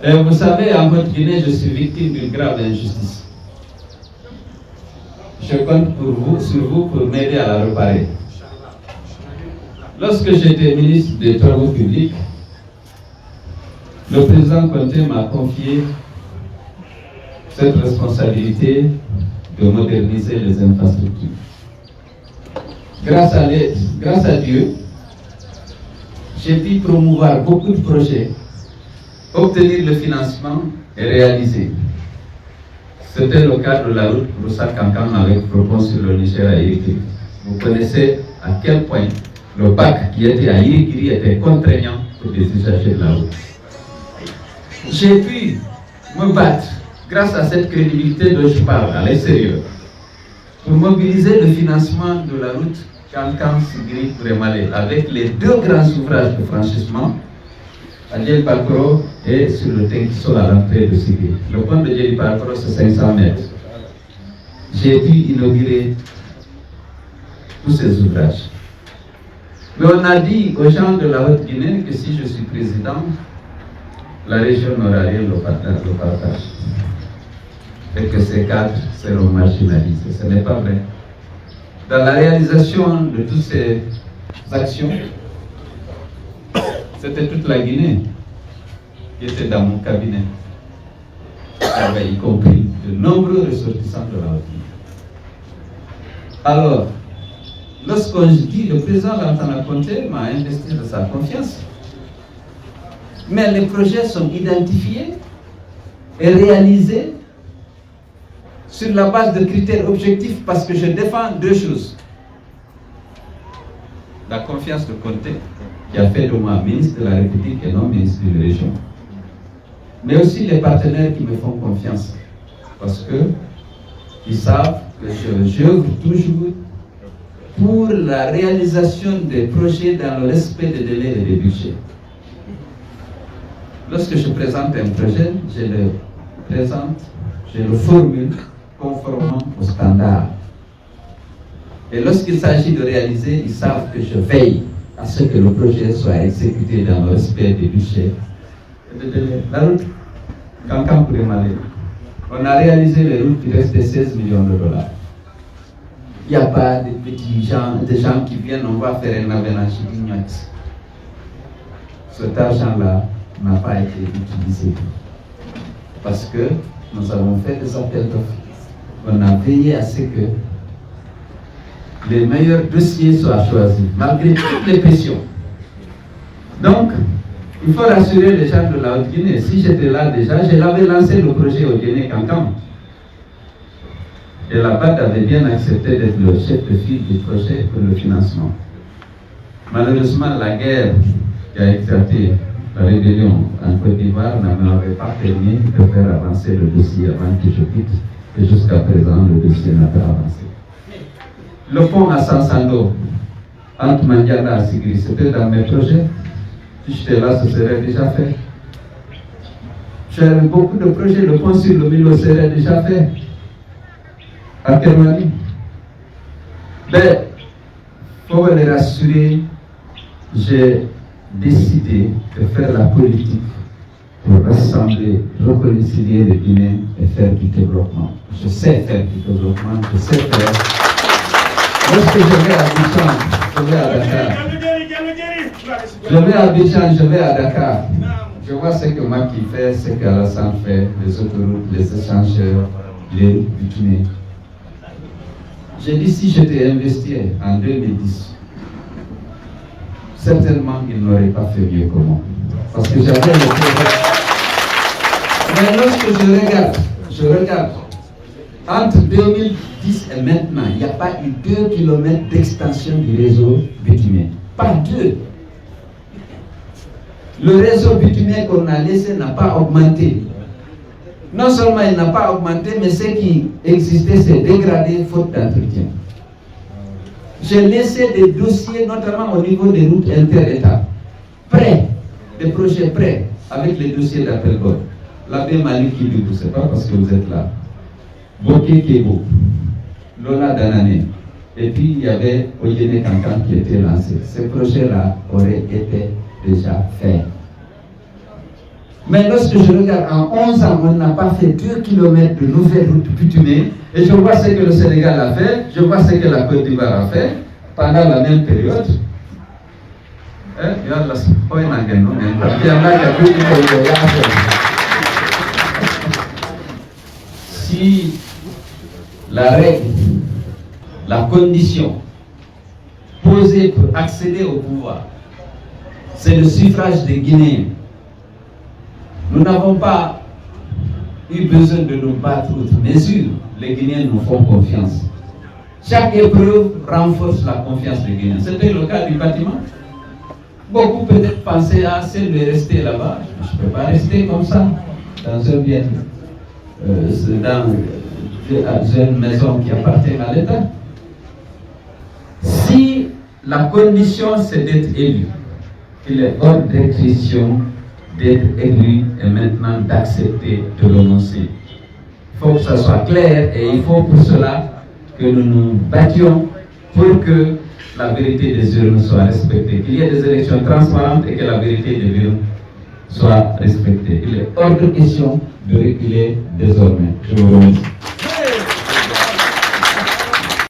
Vous savez, en Haute-Guinée, je suis victime d'une grave injustice. Je compte sur vous pour m'aider à la réparer. Lorsque j'étais ministre des Travaux publics, le président Conté m'a confié cette responsabilité de moderniser les infrastructures. Grâce à Dieu, j'ai pu promouvoir beaucoup de projets, obtenir le financement et réaliser. C'était le cas de la route Broussa-Kankan avec propos sur le Niger à Irikiri. Vous connaissez à quel point le bac qui était à Irikiri était contraignant pour les usagers de la route. J'ai pu me battre grâce à cette crédibilité dont je parle à l'extérieur pour mobiliser le financement de la route Kankan-Sigiri-Kuremale avec les deux grands ouvrages de franchissement à Djeli-Parkoro et sur le Tenkiso à l'entrée de Sigiri. Le pont de Djeli-Parkoro, c'est 500 mètres. J'ai pu inaugurer tous ces ouvrages. Mais on a dit aux gens de la Haute-Guinée que si je suis président, la région n'aura rien de partage. Et que ces cadres seront marginalisés. Ce n'est pas vrai. Dans la réalisation de toutes ces actions, c'était toute la Guinée qui était dans mon cabinet. Y compris de nombreux ressortissants de la Haute-Guinée. Alors, lorsqu'on dit le président Lansana Conté m'a investi de sa confiance, mais les projets sont identifiés et réalisés sur la base de critères objectifs parce que je défends deux choses. La confiance de Conté, qui a fait de moi ministre de la République et non ministre de la région. Mais aussi les partenaires qui me font confiance. Parce qu'ils savent que j'œuvre toujours pour la réalisation des projets dans le respect des délais et des budgets. Lorsque je présente un projet, je le formule conformément aux standards. Et lorsqu'il s'agit de réaliser, ils savent que je veille à ce que le projet soit exécuté dans le respect des budgets. La route Kankan-Kuremale, on a réalisé les routes qui restaient 16 millions de dollars. Il n'y a pas de petits gens, des gens qui viennent, on va faire un avénage. Cet argent-là n'a pas été utilisé. Parce que nous avons fait des appels d'offres. On a veillé à ce que les meilleurs dossiers soient choisis, malgré toutes les pressions. Donc, il faut rassurer les gens de la Haute-Guinée. Si j'étais là déjà, je l'avais lancé le projet au Guinée-Kankan. Et la BAD avait bien accepté d'être le chef de file du projet pour le financement. Malheureusement, la guerre qui a éclaté, la rébellion en Côte d'Ivoire, ne m'avait pas permis de faire avancer le dossier avant que je quitte. Et jusqu'à présent, le dossier n'a pas avancé. Le pont à Sansando, entre Mandiana et Sigiri, c'était dans mes projets. Si j'étais là, ce serait déjà fait. J'ai beaucoup de projets. Le pont sur le Milo serait déjà fait. À Kermani. Mais, pour les rassurer, j'ai décidé de faire la politique pour rassembler, réconcilier les Guinéens et faire du développement. Je sais faire du développement, je sais faire. Lorsque je vais à Abidjan, je vais à Dakar. Je vais à Abidjan, je vais à Dakar. Je vois ce que Macky fait, ce qu'Alassane fait, les autoroutes, les échangeurs, les routes bituminées. J'ai dit si j'étais investi en 2010, certainement il n'aurait pas fait mieux que moi. Parce que j'avais le projet. Mais lorsque je regarde, entre 2010 et maintenant, il n'y a pas eu 2 km d'extension du réseau bitumé. Pas 2. Le réseau bitumé qu'on a laissé n'a pas augmenté. Non seulement il n'a pas augmenté, mais ce qui existait s'est dégradé faute d'entretien. J'ai laissé des dossiers, notamment au niveau des routes inter-États, prêts, des projets prêts, avec les dossiers d'appel d'offres. L'abbé Malik Kibibou, c'est pas parce que vous êtes là. Boké Kebo, Lola Danané, et puis il y avait Oyene Kankan qui était lancé. Ces projets-là auraient été déjà faits. Mais lorsque je regarde, en 11 ans, on n'a pas fait 2 km de nouvelles routes bitumées, et je vois ce que le Sénégal a fait, je vois ce que la Côte d'Ivoire a fait pendant la même période. Si la règle, la condition posée pour accéder au pouvoir, c'est le suffrage des Guinéens, nous n'avons pas eu besoin de nous battre outre mesure. Les Guinéens nous font confiance. Chaque épreuve renforce la confiance des Guinéens. C'était le cas du bâtiment. Beaucoup peut-être pensaient à celle de rester là-bas. Je ne peux pas rester comme ça, dans un bien, dans une maison qui appartient à l'État. Si la condition c'est d'être élu, il est hors de question d'être élu et maintenant d'accepter de renoncer. Il faut que ça soit clair et il faut pour cela que nous nous battions pour que la vérité des urnes soit respectée, qu'il y ait des élections transparentes et que la vérité des urnes soit respectée. Il est hors de question de reculer désormais. Je vous remercie.